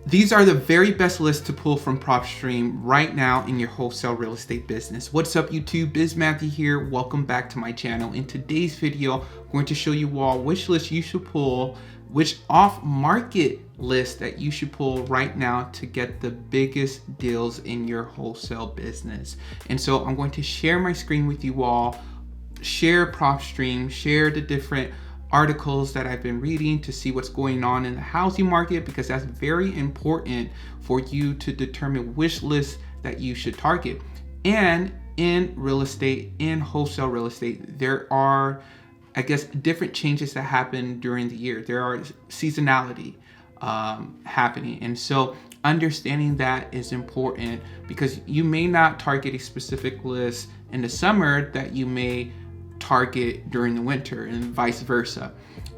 These are the very best lists to pull from Propstream right now in your wholesale real estate business. What's up YouTube, Biz Matthew here. Welcome back to my channel. In today's video, I'm going to show you all which list you should pull, which off-market list that you should pull right now to get the biggest deals in your wholesale business. And so I'm going to share my screen with you all, share Propstream, share the different articles that I've been reading to see what's going on in the housing market, because that's very important for you to determine which list that you should target. And in real estate, in wholesale real estate, there are, I guess, different changes that happen during the year. There are seasonality happening. And so understanding that is important, because you may not target a specific list in the summer that you may target during the winter, and vice versa.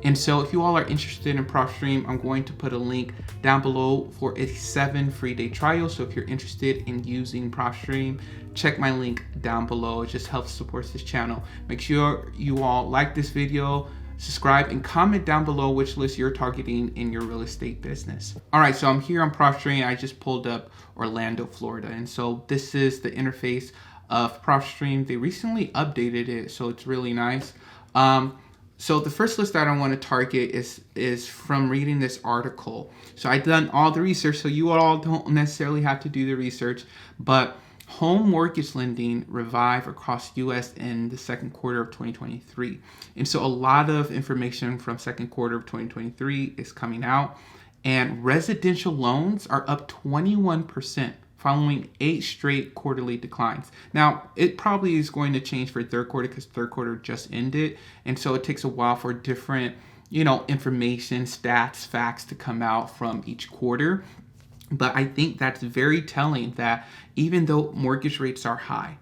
And so if you all are interested in Propstream, I'm going to put a link down below for a 7 free day trial. So if you're interested in using Propstream, check my link down below. It just helps support this channel. Make sure you all like this video, subscribe, and comment down below which list you're targeting in your real estate business. All right, so I'm here on Propstream. I just pulled up Orlando, Florida. And so this is the interface of Propstream. They recently updated it, so it's really nice. So the first list that I want to target is from reading this article. So I've done all the research, so you all don't necessarily have to do the research, but home mortgage lending revive across US in the second quarter of 2023. And so a lot of information from second quarter of 2023 is coming out, and residential loans are up 21%. Following 8 straight quarterly declines. Now, it probably is going to change for third quarter, because third quarter just ended. And so it takes a while for different, information, stats, facts to come out from each quarter. But I think that's very telling that even though mortgage rates are high,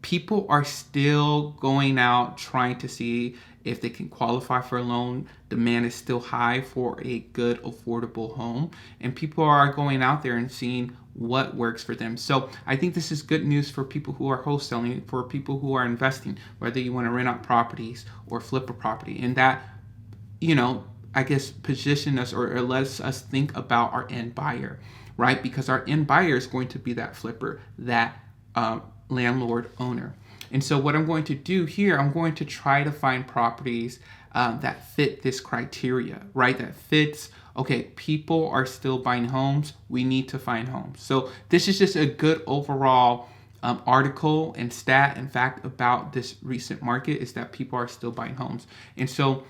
people are still going out trying to see if they can qualify for a loan. Demand is still high for a good, affordable home. And people are going out there and seeing what works for them. So I think this is good news for people who are wholesaling, for people who are investing, whether you want to rent out properties or flip a property. And that, I guess position us, or lets us think about our end buyer, right? Because our end buyer is going to be that flipper, that landlord owner. And so what I'm going to do here, I'm going to try to find properties that fit this criteria, right? That fits, okay, people are still buying homes. We need to find homes. So this is just a good overall article and stat and fact about this recent market, is that people are still buying homes. And so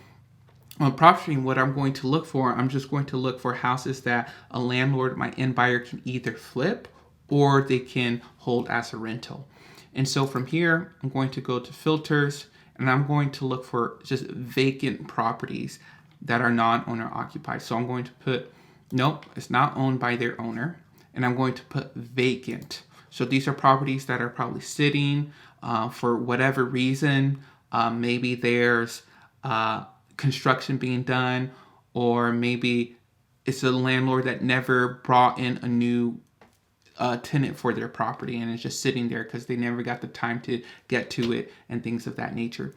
on Propstream, what I'm going to look for, I'm just going to look for houses that a landlord, my end buyer, can either flip or they can hold as a rental. And so from here, I'm going to go to filters, and I'm going to look for just vacant properties that are non-owner occupied. So I'm going to put, nope, it's not owned by their owner. And I'm going to put vacant. So these are properties that are probably sitting for whatever reason. Maybe there's construction being done, or maybe it's a landlord that never brought in a new tenant for their property, and it's just sitting there because they never got the time to get to it and things of that nature.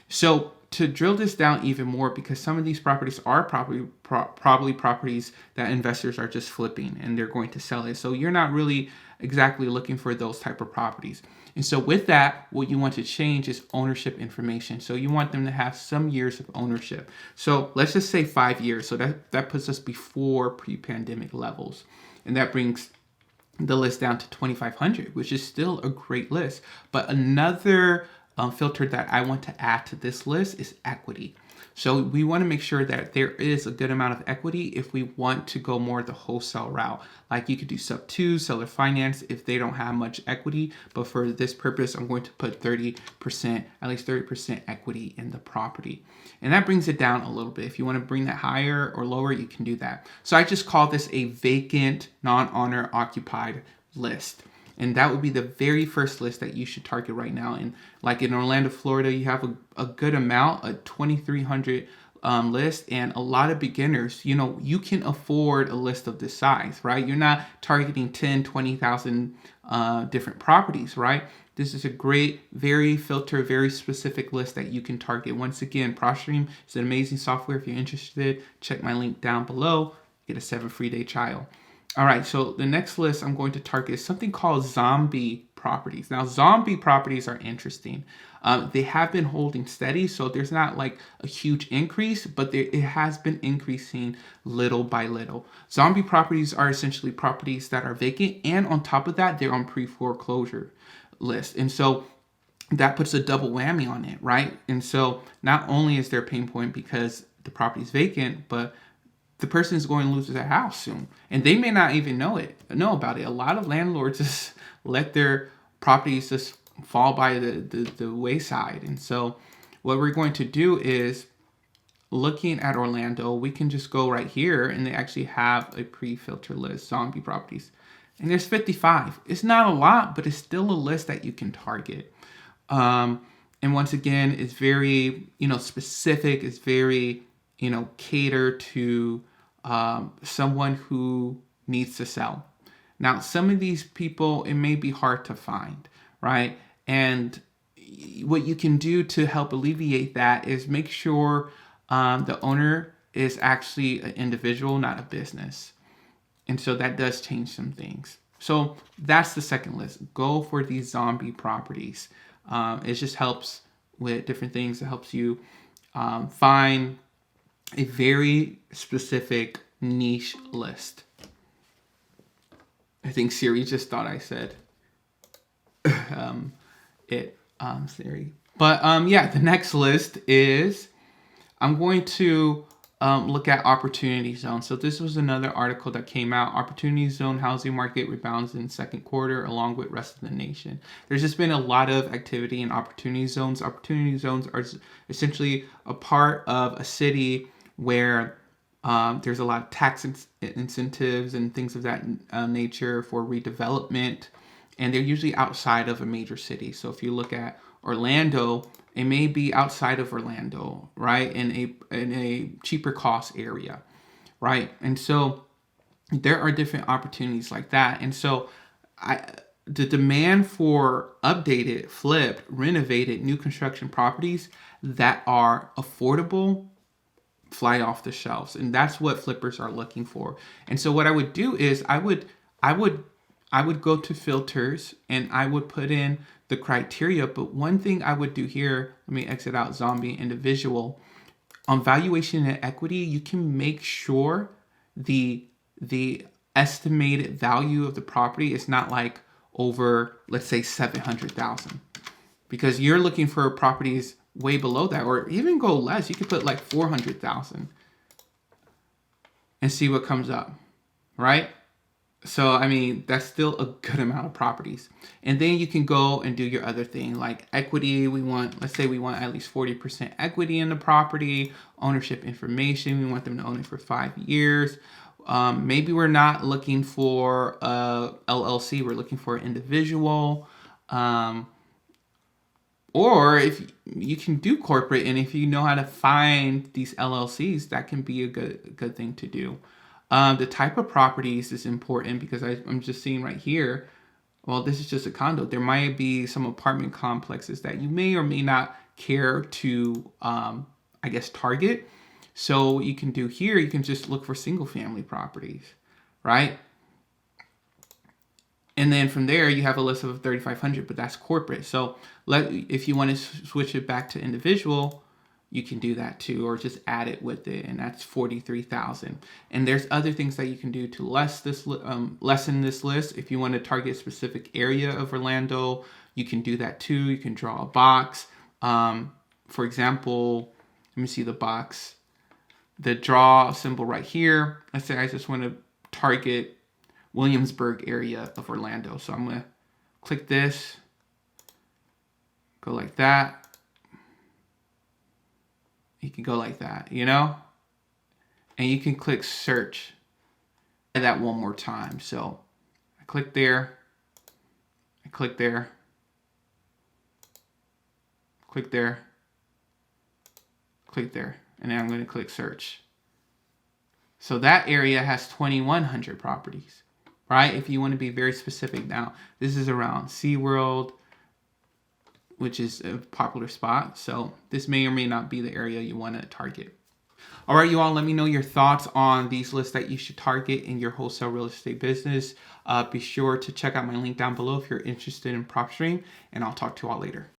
So to drill this down even more, because some of these properties are probably properties that investors are just flipping and they're going to sell it. So you're not really exactly looking for those type of properties. And so with that, what you want to change is ownership information. So you want them to have some years of ownership. So let's just say 5 years. So that puts us before pre-pandemic levels. And that brings the list down to 2,500, which is still a great list. But another filter that I want to add to this list is equity. So we want to make sure that there is a good amount of equity if we want to go more the wholesale route. Like you could do sub 2, seller finance if they don't have much equity. But for this purpose, I'm going to put 30%, at least 30% equity in the property. And that brings it down a little bit. If you want to bring that higher or lower, you can do that. So I just call this a vacant, non-owner occupied list. And that would be the very first list that you should target right now. And like in Orlando, Florida, you have a good amount, a 2,300 list, and a lot of beginners, you can afford a list of this size, right? You're not targeting 10, 20,000 different properties, right? This is a great, very filtered, very specific list that you can target. Once again, Propstream is an amazing software. If you're interested, check my link down below. Get a 7 free day trial. All right, so the next list I'm going to target is something called zombie properties. Now, zombie properties are interesting. They have been holding steady, so there's not like a huge increase, but it has been increasing little by little. Zombie properties are essentially properties that are vacant, and on top of that, they're on pre-foreclosure list. And so that puts a double whammy on it, right? And so not only is there a pain point because the property is vacant, but the person is going to lose their house soon, and they may not even know about it. A lot of landlords just let their properties just fall by the wayside. And so what we're going to do is, looking at Orlando, we can just go right here, and they actually have a pre-filter list, zombie properties, and there's 55. It's not a lot, but it's still a list that you can target. And once again, it's very, specific. It's very, cater to someone who needs to sell. Now, some of these people, it may be hard to find, right? And what you can do to help alleviate that is make sure the owner is actually an individual, not a business. And so that does change some things. So that's the second list. Go for these zombie properties. It just helps with different things. It helps you find a very specific niche list. I think Siri just thought I said Siri. But yeah, the next list is, I'm going to look at opportunity zone. So this was another article that came out. Opportunity zone housing market rebounds in second quarter along with rest of the nation. There's just been a lot of activity in opportunity zones. Opportunity zones are essentially a part of a city where there's a lot of tax incentives and things of that nature for redevelopment. And they're usually outside of a major city. So if you look at Orlando, it may be outside of Orlando, right? In a cheaper cost area, right? And so there are different opportunities like that. And so the demand for updated, flipped, renovated, new construction properties that are affordable fly off the shelves. And that's what flippers are looking for. And so what I would do is I would go to filters and I would put in the criteria. But one thing I would do here, let me exit out zombie individual. On valuation and equity, you can make sure the estimated value of the property is not like over, let's say, 700,000, because you're looking for properties way below that, or even go less. You could put like 400,000 and see what comes up, right? So, I mean, that's still a good amount of properties. And then you can go and do your other thing, like equity. Let's say we want at least 40% equity in the property. Ownership information, we want them to own it for 5 years. Maybe we're not looking for a LLC, we're looking for an individual. Or if you can do corporate, and if you know how to find these LLCs, that can be a good thing to do. The type of properties is important, because I'm just seeing right here, well, this is just a condo. There might be some apartment complexes that you may or may not care to, target. So what you can do here, you can just look for single family properties, right? And then from there, you have a list of 3,500, but that's corporate. So if you want to switch it back to individual, you can do that too, or just add it with it, and that's 43,000. And there's other things that you can do to lessen this list. If you want to target a specific area of Orlando, you can do that too. You can draw a box. For example, let me see the box. The draw symbol right here. Let's say I just want to target Williamsburg area of Orlando. So I'm going to click this, go like that. You can go like that, and you can click search. Try that one more time. So I click there, I click there, click there, click there, and then I'm going to click search. So that area has 2,100 properties, right? If you want to be very specific. Now, this is around SeaWorld, which is a popular spot. So this may or may not be the area you want to target. All right, you all, let me know your thoughts on these lists that you should target in your wholesale real estate business. Be sure to check out my link down below if you're interested in Propstream, and I'll talk to you all later.